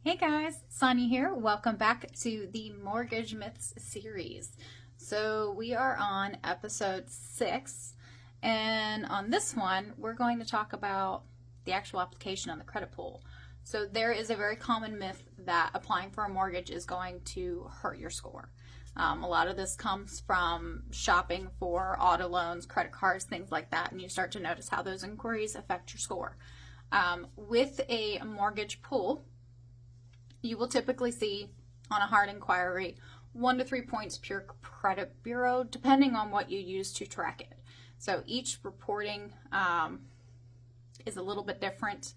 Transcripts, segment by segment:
Hey guys, Sonia here. Welcome back to the Mortgage Myths series. So we are on episode 6, and on this one, we're going to talk about the actual application on the credit pool. So there is a very common myth that applying for a mortgage is going to hurt your score. A lot of this comes from shopping for auto loans, credit cards, things like that, and you start to notice how those inquiries affect your score. With a mortgage pool, you will typically see on a hard inquiry 1 to 3 points per credit bureau, depending on what you use to track it. So each reporting is a little bit different.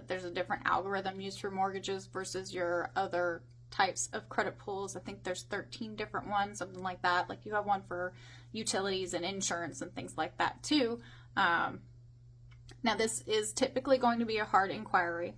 There's a different algorithm used for mortgages versus your other types of credit pools. I think there's 13 different ones, something like that. Like you have one for utilities and insurance and things like that too. Now this is typically going to be a hard inquiry,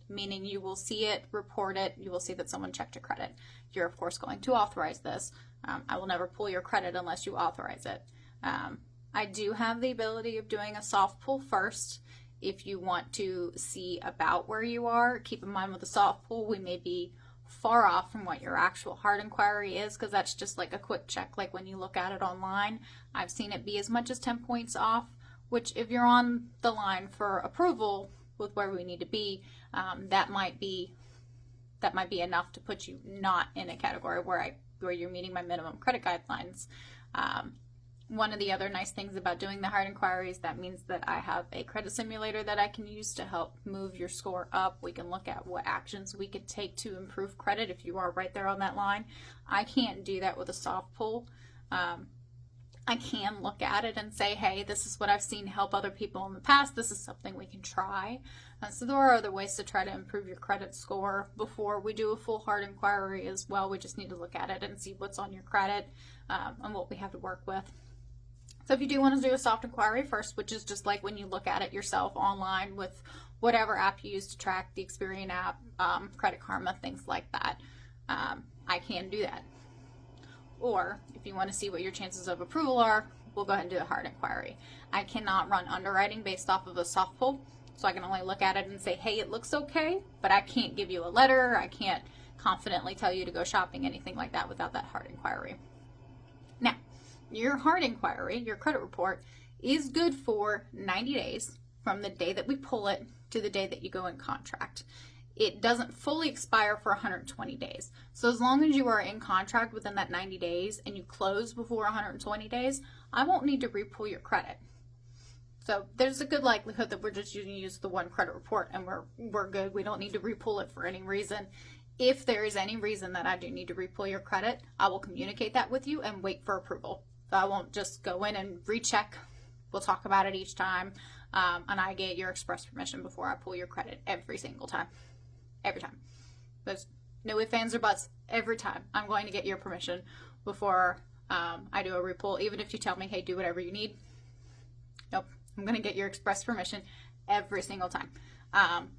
meaning you will see it, report it, you will see that someone checked your credit. You're of course going to authorize this. I will never pull your credit unless you authorize it. I do have the ability of doing a soft pull first. If you want to see about where you are, keep in mind with a soft pull, we may be far off from what your actual hard inquiry is, because that's just like a quick check. Like when you look at it online, I've seen it be as much as 10 points off, which if you're on the line for approval with where we need to be, that might be enough to put you not in a category where you're meeting my minimum credit guidelines. One of the other nice things about doing the hard inquiries, that means that I have a credit simulator that I can use to help move your score up. We can look at what actions we could take to improve credit if you are right there on that line. I can't do that with a soft pull. I can look at it and say, hey, this is what I've seen help other people in the past. This is something we can try. So there are other ways to try to improve your credit score before we do a full hard inquiry as well. We just need to look at it and see what's on your credit and what we have to work with. So if you do want to do a soft inquiry first, which is just like when you look at it yourself online with whatever app you use to track, the Experian app, Credit Karma, things like that, I can do that. Or if you want to see what your chances of approval are, we'll go ahead and do a hard inquiry. I cannot run underwriting based off of a soft pull, so I can only look at it and say, hey, it looks okay, but I can't give you a letter. I can't confidently tell you to go shopping, anything like that without that hard inquiry. Now, your hard inquiry, your credit report, is good for 90 days from the day that we pull it to the day that you go in contract. It doesn't fully expire for 120 days. So as long as you are in contract within that 90 days and you close before 120 days, I won't need to repull your credit. So there's a good likelihood that we're just going to use the one credit report and we're good. We don't need to repull it for any reason. If there is any reason that I do need to repull your credit, I will communicate that with you and wait for approval. So I won't just go in and recheck. We'll talk about it each time. And I get your express permission before I pull your credit every single time. Every time. There's no ifs, ands, or buts. Every time I'm going to get your permission before I do a repull. Even if you tell me, hey, do whatever you need. Nope. I'm going to get your express permission every single time. And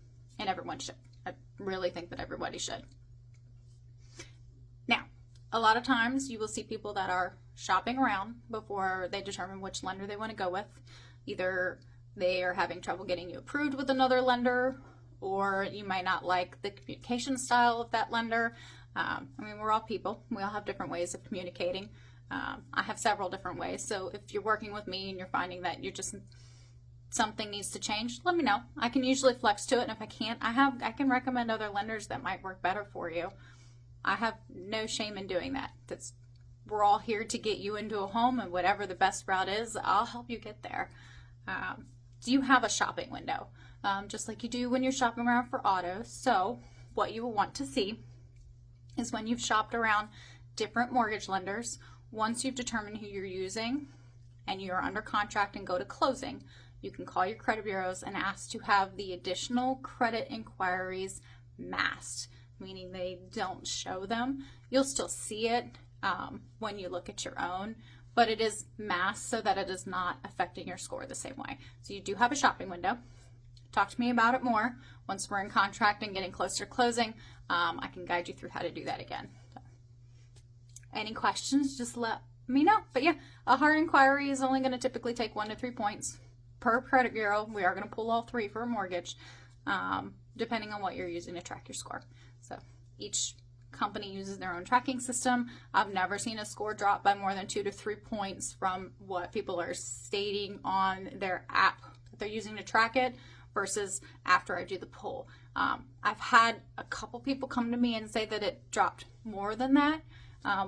everyone should. I really think that everybody should. Now, a lot of times you will see people that are shopping around before they determine which lender they want to go with. Either they are having trouble getting you approved with another lender, or you might not like the communication style of that lender. I mean, we're all people. We all have different ways of communicating. I have several different ways. So if you're working with me and you're finding that something needs to change, let me know. I can usually flex to it, and if I can't, I can recommend other lenders that might work better for you. I have no shame in doing that. We're all here to get you into a home, and whatever the best route is, I'll help you get there. Do you have a shopping window? Just like you do when you're shopping around for autos. So what you will want to see is when you've shopped around different mortgage lenders, once you've determined who you're using and you're under contract and go to closing, you can call your credit bureaus and ask to have the additional credit inquiries masked, meaning they don't show them. You'll still see it when you look at your own, but it is masked so that it is not affecting your score the same way. So you do have a shopping window. Talk to me about it more. Once we're in contract and getting closer to closing, I can guide you through how to do that again. So, any questions, just let me know. But yeah, a hard inquiry is only going to typically take 1 to 3 points per credit bureau. We are going to pull all 3 for a mortgage. depending on what you're using to track your score. So each company uses their own tracking system. I've never seen a score drop by more than 2 to 3 points from what people are stating on their app that they're using to track it versus after I do the poll. I've had a couple people come to me and say that it dropped more than that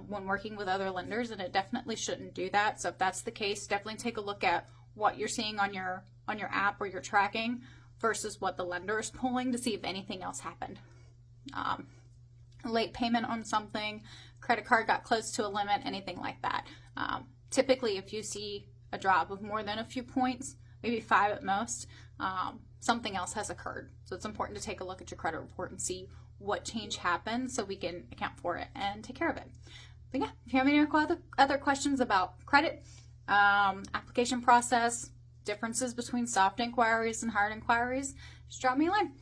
when working with other lenders, and it definitely shouldn't do that. So if that's the case, definitely take a look at what you're seeing on your app or your tracking versus what the lender is pulling to see if anything else happened. Late payment on something, credit card got close to a limit, anything like that. Typically, if you see a drop of more than a few points, maybe 5 at most, something else has occurred. So it's important to take a look at your credit report and see what change happened so we can account for it and take care of it. But yeah, if you have any other questions about credit, application process, differences between soft inquiries and hard inquiries, just drop me a line.